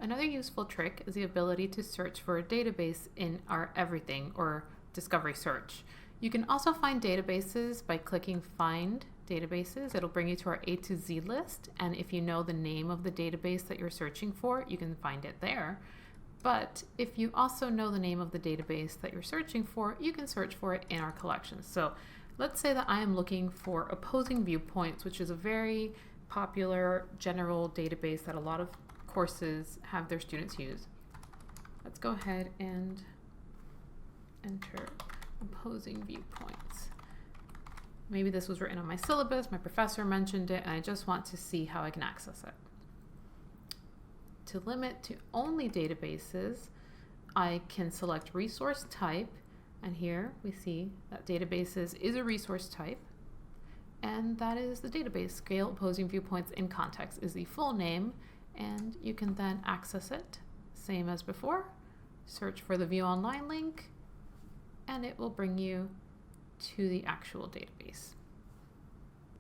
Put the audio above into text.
Another useful trick is the ability to search for a database in our Everything or Discovery search. You can also find databases by clicking Find Databases. It'll bring you to our A to Z list, and if you know the name of the database that you're searching for, you can find it there. But if you also know the name of the database that you're searching for, you can search for it in our collections. So let's say that I am looking for opposing viewpoints, which is a very popular general database that a lot of courses have their students use. Let's go ahead and enter opposing viewpoints. Maybe this was written on my syllabus, my professor mentioned it, and I just want to see how I can access it. To limit to only databases, I can select resource type, and here we see that databases is a resource type, and that is the database. Scale Opposing Viewpoints in Context is the full name, and you can then access it, same as before. Search for the View Online link, and it will bring you to the actual database.